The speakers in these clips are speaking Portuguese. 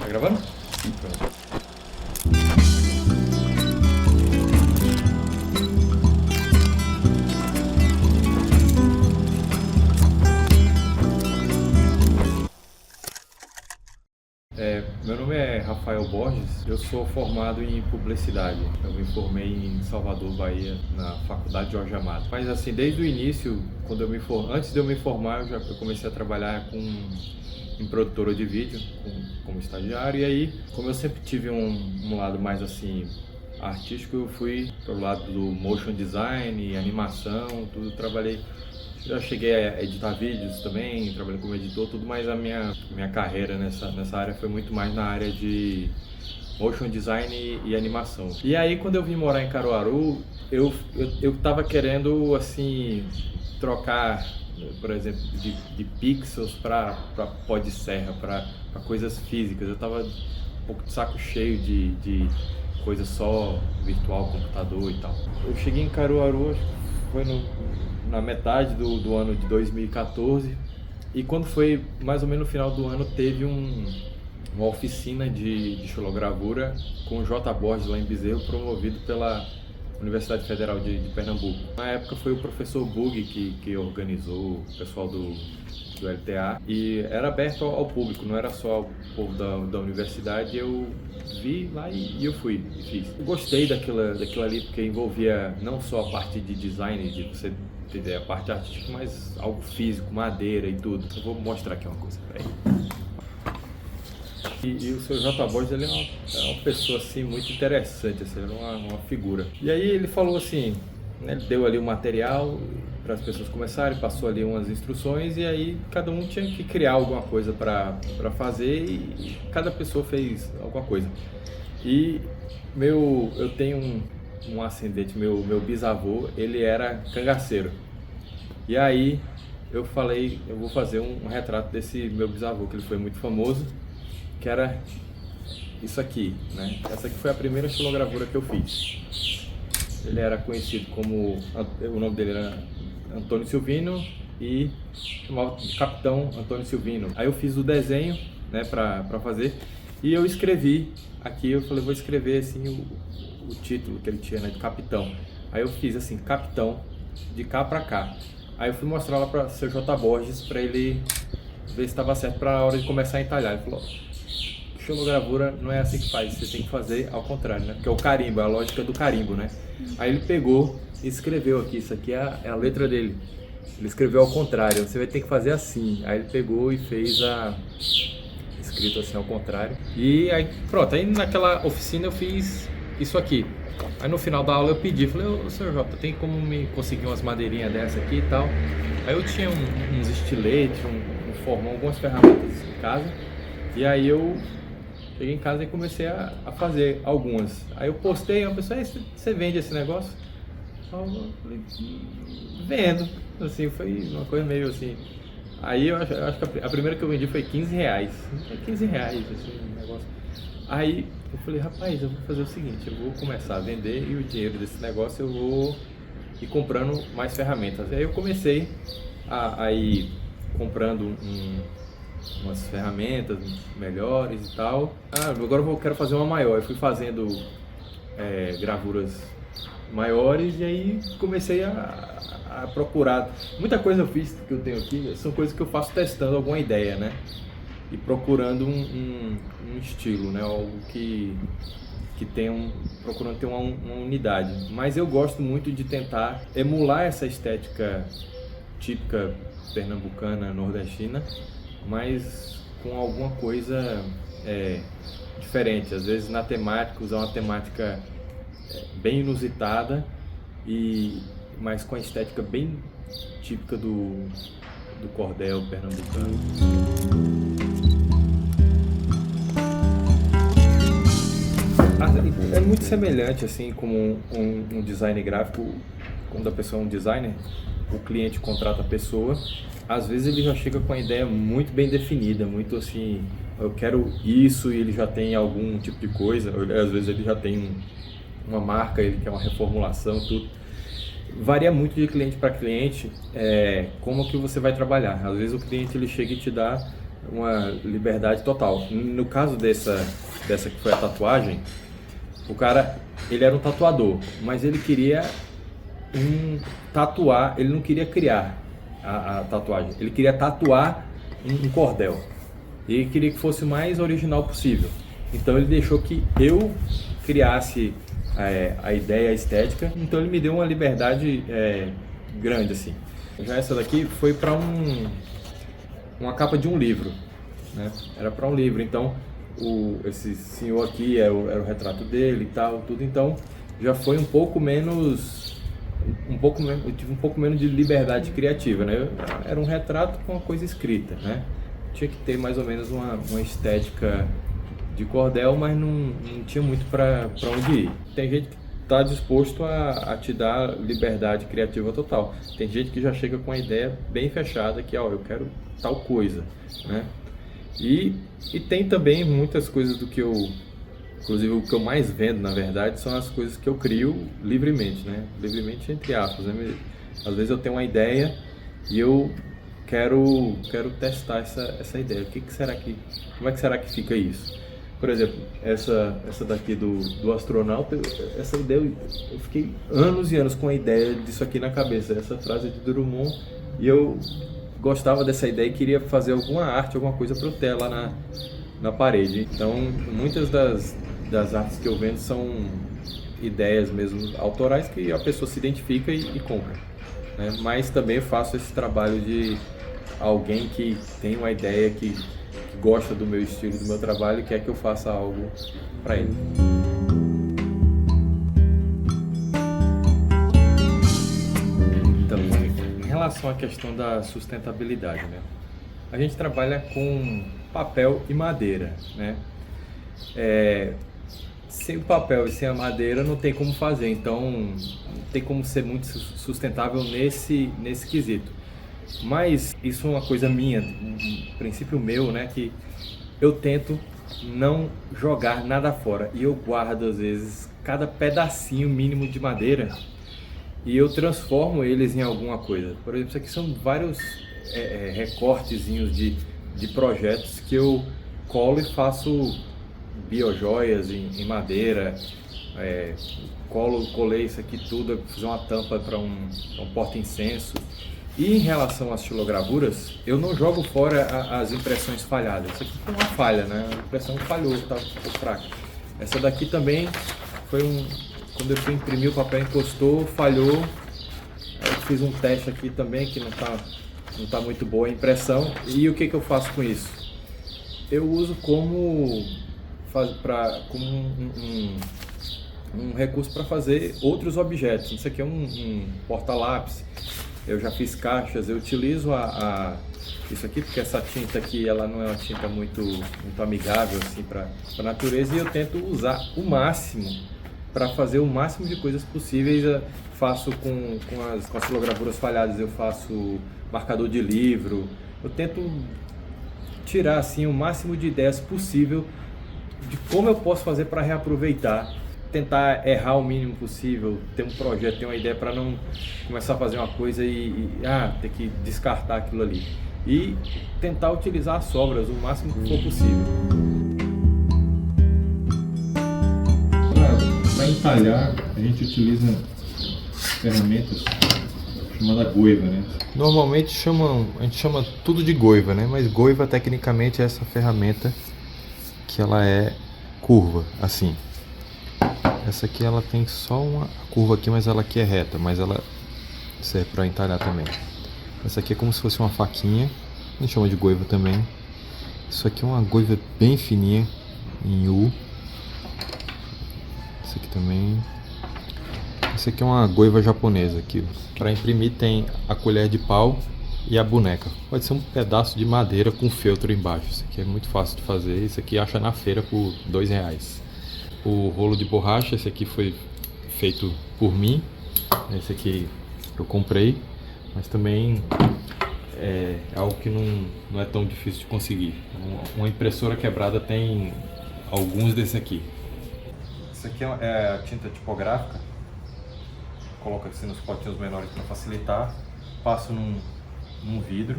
Tá gravando? Pronto. Meu nome é Rafael Borges, eu sou formado em publicidade. Eu me formei em Salvador, Bahia, na Faculdade Jorge Amado. Mas assim, desde o início, antes de eu me formar, eu comecei a trabalhar em produtora de vídeo, como estagiário. E aí, como eu sempre tive um lado mais assim artístico, eu fui pro lado do motion design, animação, tudo. Trabalhei. Já cheguei a editar vídeos também, trabalhei como editor, tudo, mas a minha carreira nessa área foi muito mais na área de motion design e animação. E aí, quando eu vim morar em Caruaru, eu tava querendo, assim, trocar, por exemplo, de pixels para pó de serra, para coisas físicas. Eu tava um pouco de saco cheio de coisa só virtual, computador e tal. Eu cheguei em Caruaru, acho que foi na metade do ano de 2014, e quando foi mais ou menos no final do ano, teve uma oficina de xilogravura com o J. Borges lá em Bezerro, promovido pela Universidade Federal de Pernambuco. Na época foi o professor Bug que organizou, o pessoal do LTA, e era aberto ao público, não era só o povo da universidade. Eu vi lá e eu fui e fiz. Eu gostei daquilo ali, porque envolvia não só a parte de design, de você ter a parte artística, mas algo físico, madeira e tudo. Eu vou mostrar aqui uma coisa, peraí. E o seu J. Borges, ele é uma pessoa assim muito interessante, assim, ele é uma figura. E aí ele falou assim, né, ele deu ali o material para as pessoas começarem, passou ali umas instruções, e aí cada um tinha que criar alguma coisa para fazer, e cada pessoa fez alguma coisa. E eu tenho um ascendente, meu bisavô, ele era cangaceiro. E aí eu falei, eu vou fazer um retrato desse meu bisavô, que ele foi muito famoso, que era isso aqui, né? Essa aqui foi a primeira xilogravura que eu fiz. Ele era conhecido como, o nome dele era Antônio Silvino, e chamava de Capitão Antônio Silvino. Aí eu fiz o desenho, né, para fazer, e eu escrevi aqui, eu falei, vou escrever assim o título que ele tinha, né, de Capitão. Aí eu fiz assim, Capitão, de cá para cá. Aí eu fui mostrar lá para o seu J. Borges, para ele ver se estava certo para a hora de começar a entalhar. Ele falou, xilogravura não é assim que faz, você tem que fazer ao contrário, né? Porque é o carimbo, é a lógica do carimbo, né? Aí ele pegou e escreveu aqui, isso aqui é a letra dele. Ele escreveu ao contrário, você vai ter que fazer assim. Aí ele pegou e fez escrito assim ao contrário. E aí pronto, aí naquela oficina eu fiz isso aqui. Aí no final da aula eu pedi, falei, ô senhor Jota, tem como me conseguir umas madeirinhas dessa aqui e tal? Aí eu tinha uns estiletes, um formão, algumas ferramentas em casa. E aí eu cheguei em casa e comecei a fazer algumas. Aí eu postei, uma pessoa, você vende esse negócio? Eu falei, vendo. Assim, foi uma coisa meio assim. Aí eu acho que a primeira que eu vendi foi R$15. Foi R$15, assim, um negócio. Aí eu falei, rapaz, eu vou fazer o seguinte, eu vou começar a vender e o dinheiro desse negócio eu vou ir comprando mais ferramentas. Aí eu comecei a ir comprando umas ferramentas melhores e tal. Agora eu quero fazer uma maior. Eu fui fazendo gravuras maiores, e aí comecei a procurar. Muita coisa eu fiz que eu tenho aqui, são coisas que eu faço testando alguma ideia, né? E procurando um estilo, né? Algo que procurando ter uma unidade. Mas eu gosto muito de tentar emular essa estética típica pernambucana, nordestina, mas com alguma coisa diferente. Às vezes na temática, usar uma temática bem inusitada, mas com a estética bem típica do cordel pernambucano. É muito semelhante, assim, como um design gráfico. Quando a pessoa é um designer, o cliente contrata a pessoa, às vezes ele já chega com a ideia muito bem definida, muito assim, eu quero isso, e ele já tem algum tipo de coisa. Às vezes ele já tem uma marca, ele quer uma reformulação, tudo. Varia muito de cliente para cliente como que você vai trabalhar. Às vezes o cliente ele chega e te dá uma liberdade total. No caso dessa que foi a tatuagem, o cara, ele era um tatuador, mas ele queria tatuar, ele não queria criar a tatuagem, ele queria tatuar um cordel. E ele queria que fosse o mais original possível. Então ele deixou que eu criasse a ideia, a estética. Então ele me deu uma liberdade grande assim. Já essa daqui foi para uma capa de um livro, né? Era para um livro. Então esse senhor aqui era o retrato dele e tal, tudo. Então já foi um pouco menos, eu tive um pouco menos de liberdade criativa, né? Era um retrato com uma coisa escrita, né? Tinha que ter mais ou menos uma estética de cordel, mas não tinha muito para onde ir. Tem gente que está disposto a te dar liberdade criativa total. Tem gente que já chega com a ideia bem fechada, que ó, eu quero tal coisa, né? E tem também muitas coisas do que inclusive o que eu mais vendo, na verdade, são as coisas que eu crio livremente, né? Livremente entre aspas, né? Às vezes eu tenho uma ideia e eu quero testar essa ideia. Como é que será que fica isso? Por exemplo, essa daqui do astronauta, essa ideia, eu fiquei anos e anos com a ideia disso aqui na cabeça, essa frase de Drummond, e eu gostava dessa ideia e queria fazer alguma arte, alguma coisa para eu ter lá na parede. Então, muitas das artes que eu vendo são ideias mesmo autorais que a pessoa se identifica e compra, né? Mas também faço esse trabalho de alguém que tem uma ideia, que gosta do meu estilo, do meu trabalho e quer que eu faça algo para ele. Então, em relação à questão da sustentabilidade, né? A gente trabalha com papel e madeira, né? Sem o papel e sem a madeira não tem como fazer, então não tem como ser muito sustentável nesse quesito. Mas isso é uma coisa minha, um princípio meu, né, que eu tento não jogar nada fora e eu guardo às vezes cada pedacinho mínimo de madeira e eu transformo eles em alguma coisa. Por exemplo, isso aqui são vários recortezinhos de projetos que eu colo e faço biojoias em madeira, colei isso aqui tudo, fiz uma tampa para um porta-incenso. E em relação às xilogravuras, eu não jogo fora as impressões falhadas. Isso aqui foi uma falha, né? A impressão falhou, ficou fraca. Essa daqui também foi quando eu fui imprimir o papel, encostou, falhou. Aí eu fiz um teste aqui também que não tá muito boa a impressão. E o que eu faço com isso? Eu uso como um recurso para fazer outros objetos. Isso aqui é um porta-lápis. Eu já fiz caixas, eu utilizo isso aqui porque essa tinta aqui ela não é uma tinta muito amigável assim para a natureza e eu tento usar o máximo para fazer o máximo de coisas possíveis. Eu faço com as xilogravuras falhadas, eu faço marcador de livro, eu tento tirar assim o máximo de ideias possível de como eu posso fazer para reaproveitar. Tentar errar o mínimo possível, ter um projeto, ter uma ideia para não começar a fazer uma coisa e ter que descartar aquilo ali. E tentar utilizar as sobras o máximo que for possível. Para entalhar, a gente utiliza ferramentas chamadas goiva, né? Normalmente a gente chama tudo de goiva, né? Mas goiva tecnicamente é essa ferramenta que ela é curva, assim. Essa aqui ela tem só uma curva aqui, mas ela aqui é reta, mas ela serve para entalhar também. Essa aqui é como se fosse uma faquinha, a gente chama de goiva também. Isso aqui é uma goiva bem fininha, em U. Essa aqui também. Essa aqui é uma goiva japonesa aqui. Para imprimir tem a colher de pau e a boneca. Pode ser um pedaço de madeira com feltro embaixo. Isso aqui é muito fácil de fazer. Isso aqui acha na feira por R$2. O rolo de borracha, esse aqui foi feito por mim, esse aqui eu comprei, mas também é algo que não é tão difícil de conseguir. Uma impressora quebrada tem alguns desse aqui. Isso aqui é a tinta tipográfica, coloca assim nos potinhos menores para facilitar, passo num vidro.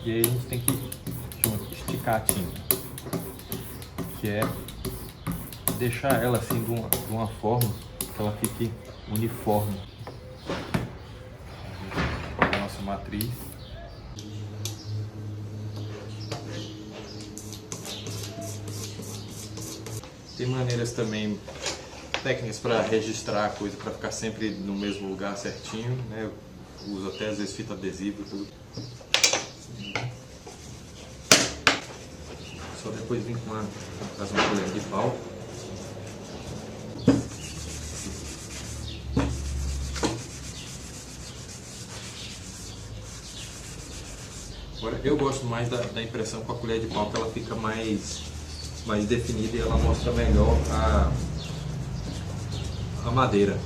E aí a gente tem que esticar a tinta, que é deixar ela assim de uma forma que ela fique uniforme. A nossa matriz. Tem maneiras também, técnicas para registrar a coisa, para ficar sempre no mesmo lugar certinho, né? Eu uso até às vezes fita adesiva e tudo. Só depois vim com uma colher de pau. Agora, eu gosto mais da impressão com a colher de pau, que ela fica mais definida e ela mostra melhor a madeira.